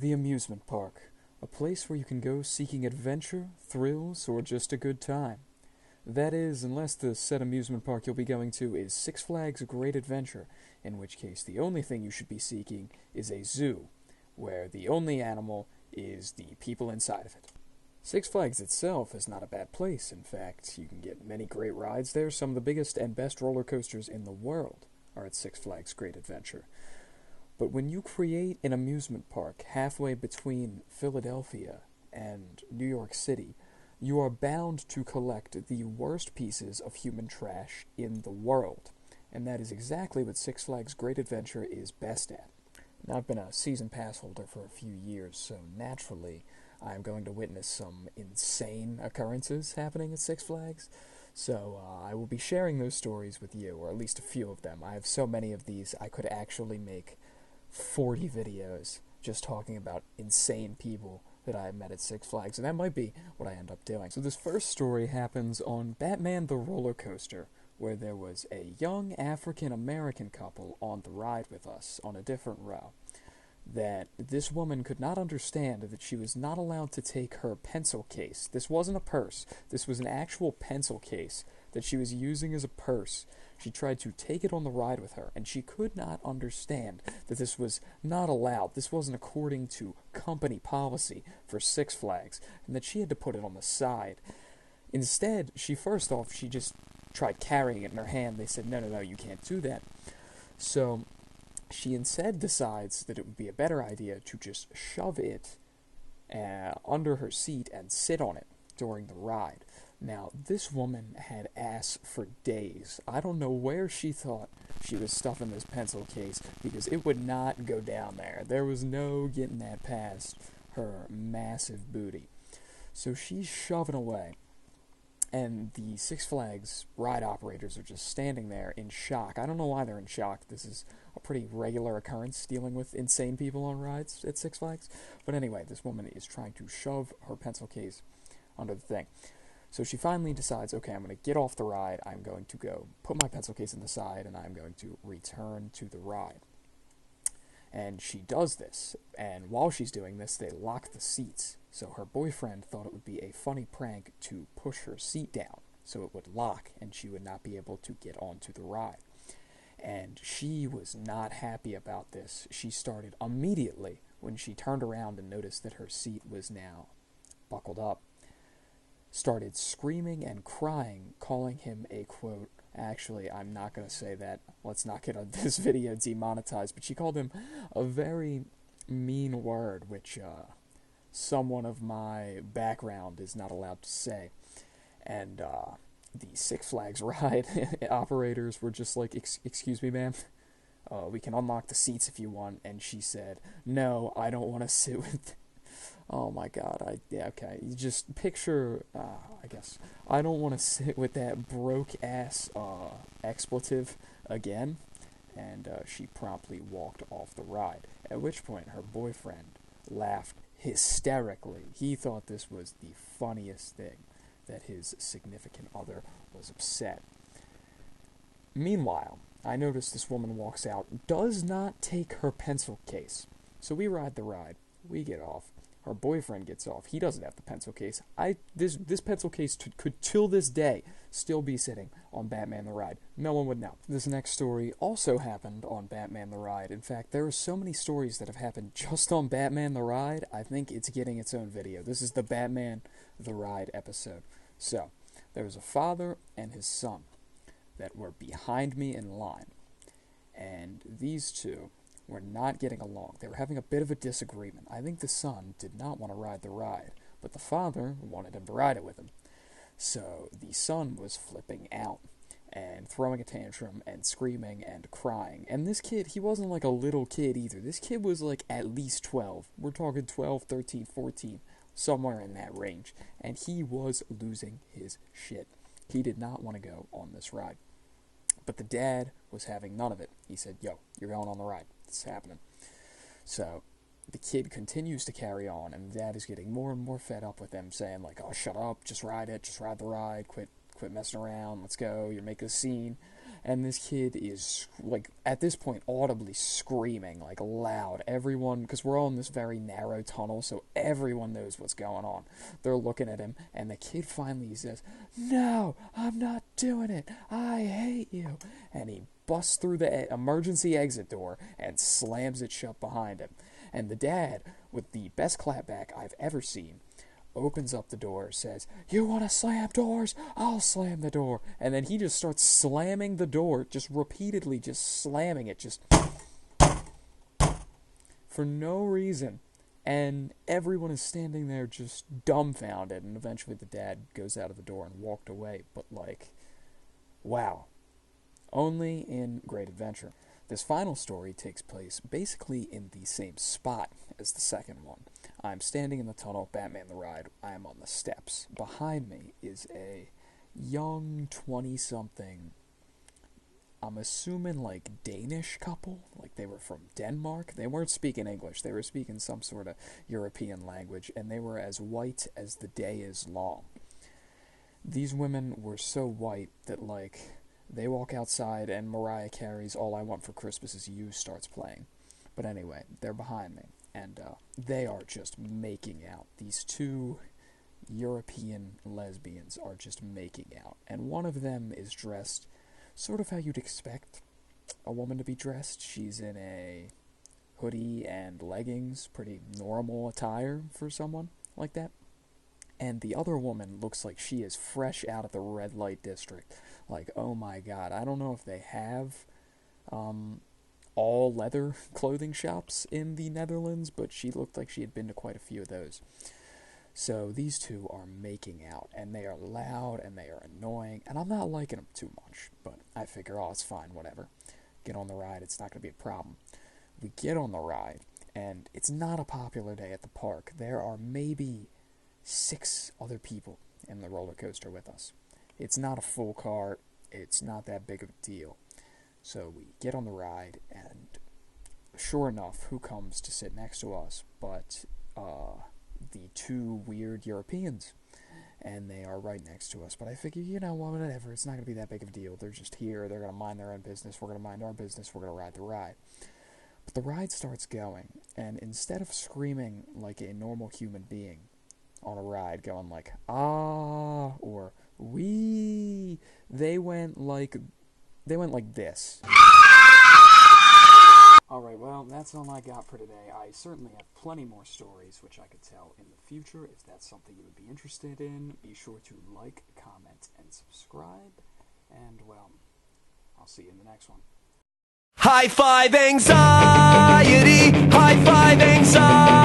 The amusement park, a place where you can go seeking adventure, thrills, or just a good time. That is, unless the said amusement park you'll be going to is Six Flags Great Adventure, in which case the only thing you should be seeking is a zoo, where the only animal is the people inside of it. Six Flags itself is not a bad place. In fact, you can get many great rides there. Some of the biggest and best roller coasters in the world are at Six Flags Great Adventure. But when you create an amusement park halfway between Philadelphia and New York City, you are bound to collect the worst pieces of human trash in the world. And that is exactly what Six Flags Great Adventure is best at. Now, I've been a season pass holder for a few years, so naturally I'm going to witness some insane occurrences happening at Six Flags. So I will be sharing those stories with you, or at least a few of them. I have so many of these, I could actually make 40 videos just talking about insane people that I met at Six Flags, and that might be what I end up doing. So this first story happens on Batman the Roller Coaster, where there was a young African-American couple on the ride with us on a different row, that this woman could not understand that she was not allowed to take her pencil case. This wasn't a purse. This was an actual pencil case that she was using as a purse. She tried to take it on the ride with her, and she could not understand that this was not allowed. This wasn't according to company policy for Six Flags, and that she had to put it on the side. Instead, she just tried carrying it in her hand. They said, no, you can't do that. So she instead decides that it would be a better idea to just shove it under her seat and sit on it during the ride. Now, this woman had ass for days. I don't know where she thought she was stuffing this pencil case, because it would not go down there. There was no getting that past her massive booty. So she's shoving away, and the Six Flags ride operators are just standing there in shock. I don't know why they're in shock. This is a pretty regular occurrence dealing with insane people on rides at Six Flags. But anyway, this woman is trying to shove her pencil case under the thing. So she finally decides, okay, I'm going to get off the ride, I'm going to go put my pencil case in the side, and I'm going to return to the ride. And she does this, and while she's doing this, they lock the seats. So her boyfriend thought it would be a funny prank to push her seat down, so it would lock, and she would not be able to get onto the ride. And she was not happy about this. She started immediately, when she turned around and noticed that her seat was now buckled up, started screaming and crying, calling him a, quote, actually, I'm not going to say that, let's not get this video demonetized, but she called him a very mean word, which someone of my background is not allowed to say. And the Six Flags ride operators were just like, excuse me, ma'am, we can unlock the seats if you want. And she said, no, I don't want to sit with... Oh my god, okay, you just picture, I guess, I don't want to sit with that broke-ass, expletive again, and she promptly walked off the ride, at which point her boyfriend laughed hysterically. He thought this was the funniest thing, that his significant other was upset. Meanwhile, I notice this woman walks out, does not take her pencil case. So we ride the ride, we get off. Her boyfriend gets off. He doesn't have the pencil case. This pencil case could, till this day, still be sitting on Batman the Ride. No one would know. This next story also happened on Batman the Ride. In fact, there are so many stories that have happened just on Batman the Ride, I think it's getting its own video. This is the Batman the Ride episode. So, there was a father and his son that were behind me in line. And these two were not getting along. They were having a bit of a disagreement. I think the son did not want to ride the ride, but the father wanted him to ride it with him. So the son was flipping out and throwing a tantrum and screaming and crying. And this kid, he wasn't like a little kid either. This kid was like at least 12. We're talking 12, 13, 14, somewhere in that range. And he was losing his shit. He did not want to go on this ride. But the dad was having none of it. He said, yo, you're going on the ride. It's happening. So the kid continues to carry on, and the dad is getting more and more fed up with them, saying like, oh, shut up, just ride the ride, quit messing around, let's go, you're making a scene. and this kid is, like, at this point, audibly screaming, like, loud. Everyone, because we're all in this very narrow tunnel, so everyone knows what's going on. They're looking at him, and the kid finally says, "No, I'm not doing it. I hate you." And he busts through the emergency exit door and slams it shut behind him. And the dad, with the best clapback I've ever seen, opens up the door, says, "You want to slam doors? I'll slam the door." And then he just starts slamming the door, just repeatedly, just slamming it, just for no reason. And everyone is standing there just dumbfounded, and eventually the dad goes out of the door and walked away. But, like, wow. Only in Great Adventure. This final story takes place basically in the same spot as the second one. I'm standing in the tunnel, Batman the Ride. I am on the steps. Behind me is a young 20-something, I'm assuming like Danish couple. Like they were from Denmark. They weren't speaking English. They were speaking some sort of European language, and they were as white as the day is long. These women were so white that, like, they walk outside and Mariah Carey's All I Want for Christmas Is You starts playing. But anyway, they're behind me, and they are just making out. These two European lesbians are just making out. And one of them is dressed sort of how you'd expect a woman to be dressed. She's in a hoodie and leggings, pretty normal attire for someone like that. And the other woman looks like she is fresh out of the red light district. Like, oh my god, I don't know if they have all leather clothing shops in the Netherlands, but she looked like she had been to quite a few of those. So these two are making out, and they are loud, and they are annoying, and I'm not liking them too much, but I figure, oh, it's fine, whatever. Get on the ride, it's not going to be a problem. We get on the ride, and it's not a popular day at the park. There are maybe 6 other people in the roller coaster with us. It's not a full cart, it's not that big of a deal. So we get on the ride, and sure enough, who comes to sit next to us but the 2 weird Europeans, and they are right next to us. But I figure, you know, well, whatever, it's not going to be that big of a deal. They're just here, they're going to mind their own business, we're going to mind our business, we're going to ride the ride. But the ride starts going, and instead of screaming like a normal human being on a ride, going like, ah, or wee, they went like this. Alright, well, that's all I got for today. I certainly have plenty more stories which I could tell in the future. If that's something you would be interested in, be sure to like, comment, and subscribe. And, well, I'll see you in the next one. High five anxiety, high five anxiety.